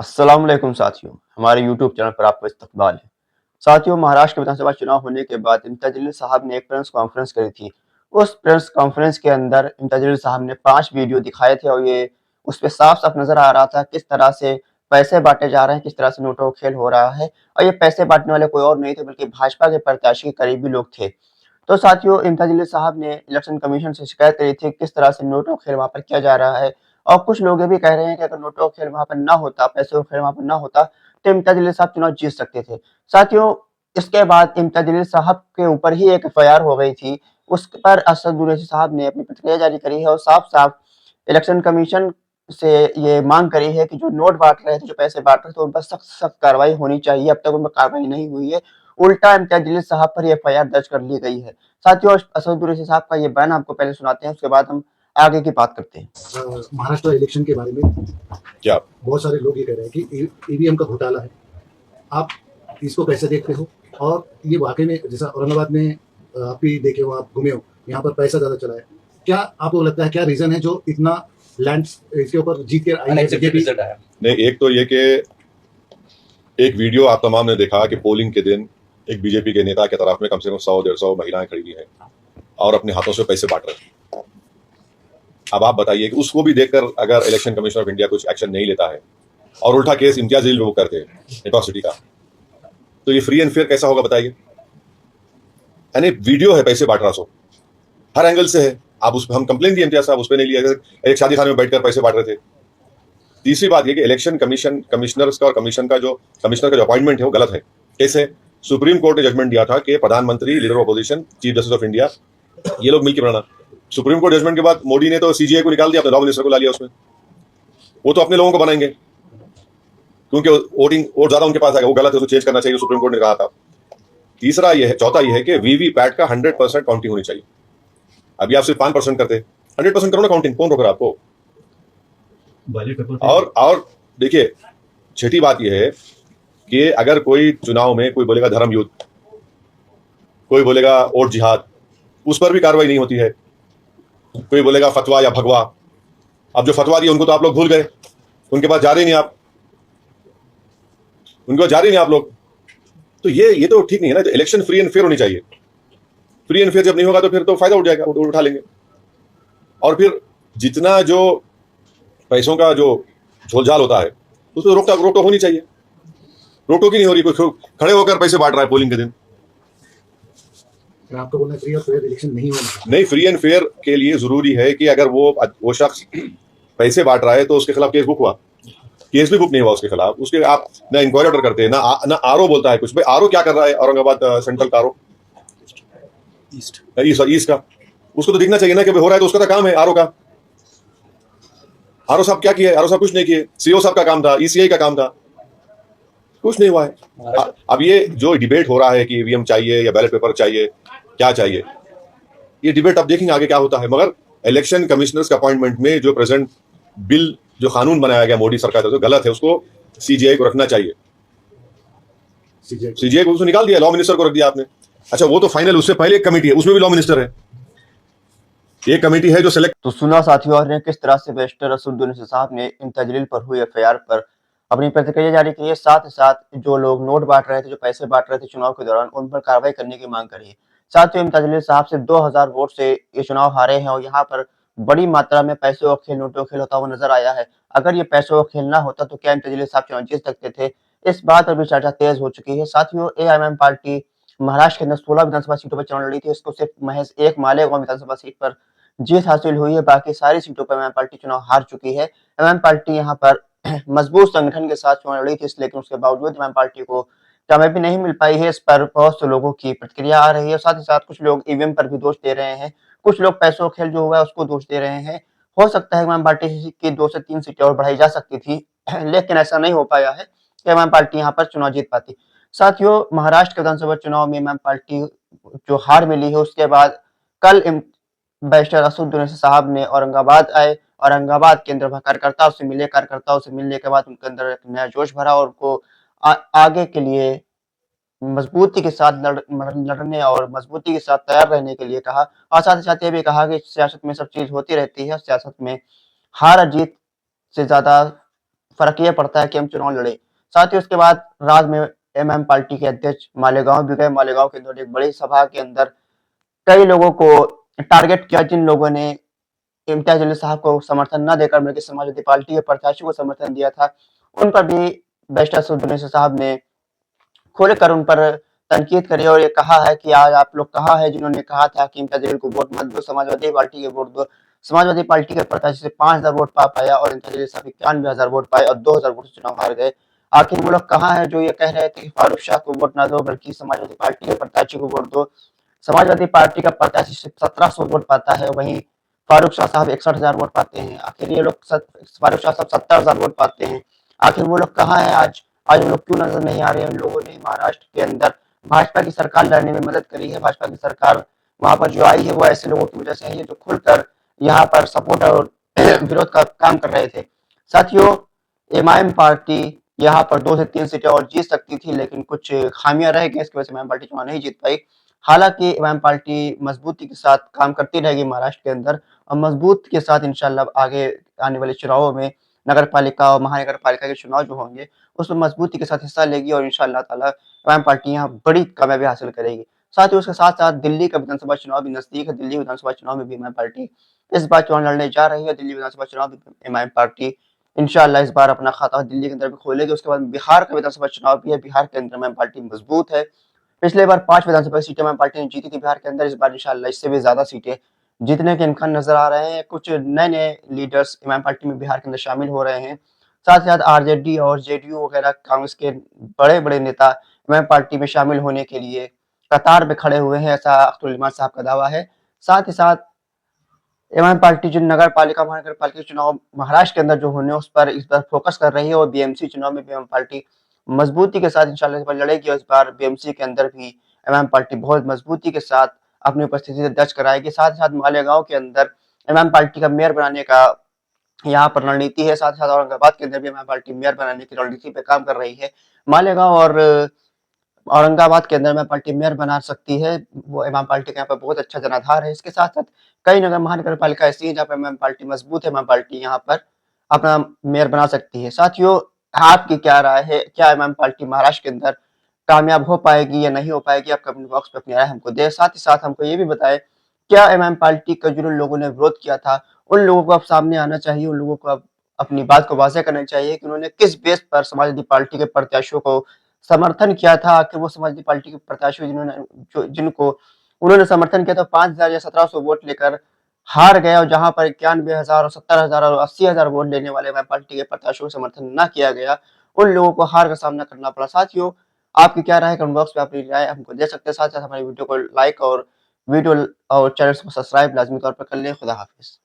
अस्सलाम वालेकुम साथियों, हमारे यूट्यूब चैनल पर आपका इस्तकबाल है। साथियों, महाराष्ट्र विधानसभा चुनाव होने के बाद इम्तियाज जलील साहब ने एक प्रेस कॉन्फ्रेंस करी थी। उस प्रेस कॉन्फ्रेंस के अंदर इम्तियाज जलील साहब ने 5 वीडियो दिखाए थे और ये उसपे साफ-साफ नज़र आ रहा था किस तरह से पैसे बाँटे जा रहे हैं, किस तरह से नोटों का खेल हो रहा है और ये पैसे बाँटने वाले कोई और नहीं थे बल्कि भाजपा के प्रत्याशी के करीबी लोग थे। तो साथियों, इम्तियाज जलील साहब ने इलेक्शन कमीशन से शिकायत करी थी किस तरह से नोटों का खेल वहाँ पर किया जा रहा है और कुछ लोग ये भी कह रहे हैं कि अगर नोटों का खेल वहाँ पर ना होता, पैसों का खेल वहाँ पर ना होता, तो इम्तियाज जलील साहब चुनाव जीत सकते थे। साथियों, इसके बाद इम्तियाज जलील साहब के ऊपर ही एक एफआईआर हो गई थी। उस पर असदुद्दीन ओवैसी साहब ने अपनी प्रतिक्रिया जारी करी है और साफ-साफ इलेक्शन कमीशन से ये मांग करी है कि जो नोट बाँट रहे थे, जो पैसे बाँट रहे थे, उन पर सख्त-सख्त कार्रवाई होनी चाहिए। अब तक उन पर कार्रवाई नहीं हुई है। उल्टा इम्तियाज जलील साहब पर एफआईआर दर्ज कर ली गई है। साथियों, असदुद्दीन ओवैसी साहब का ये बयान आपको पहले सुनाते हैं, उसके बाद हम आगे की बात करते हैं। महाराष्ट्र इलेक्शन के बारे में क्या बहुत सारे लोग ये कह रहे हैं कि ईवीएम का घोटाला है। आप इसको कैसे देखते हो? और ये वाकई में जैसा औरंगाबाद में आप भी देखे हो, आप घूमे हो, यहाँ पर पैसा ज़्यादा चला है। क्या आपको लगता है क्या रीज़न है जो इतना लैंड इसके ऊपर जीत के आई है बीजेपी? नहीं, एक तो ये कि एक वीडियो आप तमाम ने देखा कि पोलिंग के दिन एक बीजेपी के नेता के तरफ में कम से कम 100-150 महिलाएं खड़ी हैं और अपने हाथों से पैसे बांट रहे हैं। अब आप बताइए कि उसको भी देखकर अगर इलेक्शन कमीशन ऑफ इंडिया कुछ एक्शन नहीं लेता है और उल्टा केस इम्तियाज जलील वो करते हैं एट्रॉसिटी का, तो ये फ्री एंड फेयर कैसा होगा बताइए? यानी वीडियो है पैसे बांट रहा, सो हर एंगल से है। आप उस हम कंप्लेन दिए इम्तियाज साहब, उस पर नहीं लिया। एक शादी खाने में बैठकर पैसे बांट रहे थे। तीसरी बात यह कि इलेक्शन कमिश्नर का जो अपॉइंटमेंट है वो गलत है। कैसे? सुप्रीम कोर्ट ने जजमेंट दिया था कि प्रधानमंत्री, leader of opposition, chief justice of India, ये लोग मिलकर बनाना। सुप्रीम कोर्ट जजमेंट के बाद मोदी ने तो सीजीआई को निकाल दिया, अपने लॉ मिनिस्टर को ला लिया उसमें। वो तो अपने लोगों को बनाएंगे क्योंकि वोट ज्यादा उनके पास आएगा। वो गलत है, उसको चेंज करना चाहिए, सुप्रीम कोर्ट ने कहा था। चौथा ये है कि वीवीपैट का 100% काउंटिंग होनी चाहिए। अभी आप सिर्फ 5% करते, 100% करो ना काउंटिंग, कौन रोक रहा आपको? और देखिए, छठी बात यह है कि अगर कोई चुनाव में कोई बोलेगा धर्म युद्ध, कोई बोलेगा वोट जिहाद, उस पर भी कार्रवाई नहीं होती है। कोई बोलेगा फतवा या भगवा। अब जो फतवा दिया उनको तो आप लोग भूल गए, उनके पास जा रहे नहीं आप, उनके पास जा रहे नहीं आप लोग। तो ये तो ठीक नहीं है ना। तो इलेक्शन फ्री एंड फेयर होनी चाहिए। फ्री एंड फेयर जब नहीं होगा तो फिर तो फायदा उठ जाएगा, उठा लेंगे। और फिर जितना जो पैसों का जो झोलझाल होता है उसको रोक टोक होनी चाहिए। रोक टोक ही नहीं हो रही। कोई खड़े होकर पैसे बांट रहा है पोलिंग के दिन। आपको बोलना फ्री और फेयर इलेक्शन नहीं होना। नहीं, फ्री एंड फेयर के लिए जरूरी है कि अगर वो शख्स पैसे बांट रहा है तो उसके खिलाफ केस बुक हुआ। केस भी बुक नहीं हुआ उसके खिलाफ, उसके आप ना इंक्वायरी ऑर्डर करते हैं, ना आरओ बोलता है कुछ। भाई आरओ क्या कर रहा है? औरंगाबाद सेंट्रल का आरओ, ईस्ट का, उसको तो दिखना चाहिए ना कि हो रहा है। तो उसका तो काम है आरओ का। आरओ साहब क्या किए? आरओ साहब कुछ नहीं किए। सीओ साहब का काम था, ईसीआई का काम था, कुछ नहीं हुआ है। अब ये जो डिबेट हो रहा है कि ईवीएम चाहिए या बैलेट पेपर चाहिए, क्या चाहिए, ये डिबेट अब देखेंगे आगे क्या होता है। मगर इलेक्शन कमिश्नर्स के अपॉइंटमेंट में जो प्रेजेंट बिल, जो कानून बनाया गया मोदी सरकार तरफ से, गलत है। उसको सीजीआई को रखना चाहिए। सीजीआई को उसको निकाल दिया, लॉ मिनिस्टर को रख दिया आपने। अच्छा, वो तो फाइनल, उससे पहले एक कमेटी है, उसमें भी लॉ मिनिस्टर है। एक कमेटी है जो सेलेक्ट। तो सुना साथियों और किस तरह से बैरिस्टर असदुद्दीन ओवैसी साहब ने इम्तियाज जलील पर हुई एफआईआर पर अपनी प्रतिक्रिया जारी की है। साथ ही साथ जो लोग नोट बांट रहे थे, जो पैसे बांट रहे थे चुनाव के दौरान, उन पर कार्रवाई करने की मांग करी है। साथियों, इम्तियाज जलील साहब से 2000 वोट से ये चुनाव हारे हैं और यहाँ पर बड़ी मात्रा में पैसों का खेल, नोटों का खेल होता हुआ नजर आया है। अगर ये पैसों का खेल ना होता तो क्या इम्तियाज जलील साहब चुनाव जीत सकते थे? इस बात पर भी चर्चा तेज हो चुकी है। साथियों, एआईएमआईएम पार्टी महाराष्ट्र के अंदर 16 विधानसभा सीटों पर चुनाव लड़ी थी। इसको सिर्फ महज एक मालेगांव विधानसभा सीट पर जीत हासिल हुई है। बाकी सारी सीटों पर एमआईएम पार्टी चुनाव हार चुकी है। एमआईएम पार्टी यहाँ पर मजबूत संगठन के साथ चुनाव लड़ी थी, लेकिन उसके बावजूद एमआईएम पार्टी को कामयाबी नहीं मिल पाई है। इस पर बहुत से लोगों की प्रतिक्रिया आ रही है। साथ ही साथ कुछ लोग ईवीएम पर भी दोष दे रहे हैं, कुछ लोग पैसों खेल जो हुआ है उसको दोष दे रहे हैं। हो सकता है एमआईएम पार्टी की 2 से 3 सीटें और बढ़ाई जा सकती थी, लेकिन ऐसा नहीं हो पाया है कि एमआईएम पार्टी यहाँ पर चुनाव जीत पाती। साथियों, महाराष्ट्र के विधानसभा चुनाव में एमआईएम पार्टी जो हार मिली है, उसके बाद कल बैरिस्टर असदुद्दीन ओवैसी साहब ने औरंगाबाद आए। औरंगाबाद के अंदर कार्यकर्ताओं से मिले, कार्यकर्ताओं से मिलने के बाद उनके अंदर एक नया जोश भरा और उनको आगे के लिए मजबूती के साथ लड़ने और मजबूती के साथ तैयार रहने के लिए कहा। और साथ ही साथ ये भी कहा कि सियासत में सब चीज होती रहती है। सियासत में हार जीत से ज्यादा फर्क ये पड़ता है कि हम चुनाव लड़े। साथ ही उसके बाद रात में एमएम पार्टी के अध्यक्ष मालेगांव भी गए। मालेगांव के अंदर एक बड़ी सभा के अंदर कई लोगों को टारगेट किया, जिन लोगों ने इम्तियाज जलील साहब को समर्थन न देकर बल्कि समाजवादी पार्टी के प्रत्याशी को समर्थन दिया था, उन पर भी बैरिस्टर असदुद्दीन ओवैसी साहब ने खुलकर उन पर तनकीद करी और ये कहा है कि आज आप लोग कहाँ हैं जिन्होंने कहा था कि इम्तियाज जलील को वोट मत दो, समाजवादी पार्टी के वोट दो। समाजवादी पार्टी के प्रत्याशी से 5000 वोट पा पाया और इम्तियाज जलील साहब 91,000 वोट पाए और 2000 वोट से चुनाव हार गए। आखिर वो लोग कहाँ हैं जो ये कह रहे थे कि फारूक शाह को वोट ना दो बल्कि समाजवादी पार्टी के प्रत्याशी को वोट दो। समाजवादी पार्टी का प्रत्याशी सिर्फ 1700 वोट पाता है, वहीं फारूक शाह साहब 61,000 वोट पाते हैं। आखिर ये लोग फारूक शाह साहब 70,000 वोट पाते हैं। आखिर वो लोग कहाँ हैं आज? आज वो लोग क्यों नजर नहीं आ रहे हैं? लोगों ने महाराष्ट्र के अंदर भाजपा की सरकार लड़ने में मदद करी है। भाजपा की सरकार वहां पर जो आई है वो ऐसे लोगों की वजह से है जो खुलकर यहाँ पर सपोर्ट और विरोध का काम कर रहे थे। साथियों, एमआईएम पार्टी यहाँ पर 2 से 3 सीटें और जीत सकती थी, लेकिन कुछ खामियां रह गई, इसकी वजह से एमआईएम पार्टी चुनाव नहीं जीत पाई। हालांकि एमआईएम पार्टी मजबूती के साथ काम करती रहेगी महाराष्ट्र के अंदर और मजबूत के साथ इंशाल्लाह आगे आने वाले चुनावों में नगर पालिका और महानगर पालिका के चुनाव जो होंगे उसमें मजबूती के साथ हिस्सा लेगी और इंशाल्लाह ताला एमआईएम पार्टी यहाँ बड़ी कामयाबी हासिल करेगी। साथ ही उसके साथ साथ दिल्ली का विधानसभा चुनाव भी नजदीक है। दिल्ली विधानसभा चुनाव में भी एमआईएम पार्टी इस बार चुनाव लड़ने जा रही है। दिल्ली विधानसभा चुनाव में एमआईएम पार्टी इंशाल्लाह इस बार अपना खाता दिल्ली के अंदर भी खोलेगी। उसके बाद बिहार का विधानसभा चुनाव भी है। बिहार के अंदर एमआईएम पार्टी मजबूत है। पिछले बार 5 विधानसभा सीटें एमआईएम पार्टी ने जीती थी बिहार के अंदर। इस बार इंशाल्लाह इससे भी ज्यादा सीटें जीतने के इम्कान नजर आ रहे हैं। कुछ नए-नए लीडर्स एमआईएम पार्टी में बिहार के अंदर शामिल हो रहे हैं। साथ ही साथ आरजेडी और जेडीयू वगैरह कांग्रेस के बड़े-बड़े नेता एमआईएम पार्टी में शामिल होने के लिए कतार में खड़े हुए हैं, ऐसा अख्तरुल इमान साहब का दावा है। साथ ही साथ एमआईएम पार्टी जो नगर पालिका महानगर पालिका चुनाव महाराष्ट्र के अंदर जो होने उस पर इस बार फोकस कर रही है और बीएमसी चुनाव में भी एमआईएम पार्टी मजबूती के साथ इंशाल्लाह इस बार लड़ेगी और इस बार बीएमसी के अंदर भी एमआईएम पार्टी बहुत मजबूती के साथ अपनी उपस्थिति दर्ज कराएगी। साथ ही साथ मालेगांव के अंदर एमआईएम पार्टी का मेयर बनाने का यहाँ पर रणनीति है। साथ ही साथ औरंगाबाद के अंदर भी एमआईएम पार्टी मेयर बनाने की रणनीति पे काम कर रही है। मालेगांव और औरंगाबाद के अंदर एमआईएम पार्टी मेयर बना सकती है। वो एमआईएम पार्टी का यहाँ पर बहुत अच्छा जनाधार है। इसके साथ साथ कई नगर महानगर पालिका ऐसी है जहाँ पर एमआईएम पार्टी मजबूत है। एमआईएम पार्टी यहाँ पर अपना मेयर बना सकती है। साथियों, आपकी क्या राय है? क्या एमआईएम पार्टी महाराष्ट्र के अंदर कामयाब हो पाएगी या नहीं हो पाएगी? आप कमेंट बॉक्स में अपनी राय हमको दें। साथ ही साथ हमको ये भी बताएं, क्या एमआईएम पार्टी का जिन लोगों ने विरोध किया था उन लोगों को अब सामने आना चाहिए, उन लोगों को अब अपनी बात को वाज़ेह करना चाहिए कि उन्होंने किस बेस पर समाजवादी पार्टी के प्रत्याशियों को समर्थन किया था। आखिर वो समाजवादी पार्टी के प्रत्याशी जिनको उन्होंने समर्थन किया था 5000 या 1700 वोट लेकर हार गए और जहां पर 91,000 और 70,000 और 80,000 वोट लेने वाले एमआईएम पार्टी के प्रत्याशियों को समर्थन न किया गया, उन लोगों को हार का सामना करना पड़ा। साथियों, आपकी क्या राय है? कमेंट बॉक्स में अपनी राय हमको दे सकते हैं। साथ साथ हमारी वीडियो को लाइक और चैनल को सब्सक्राइब लाजमी तौर पर कर लें। खुदा हाफिज।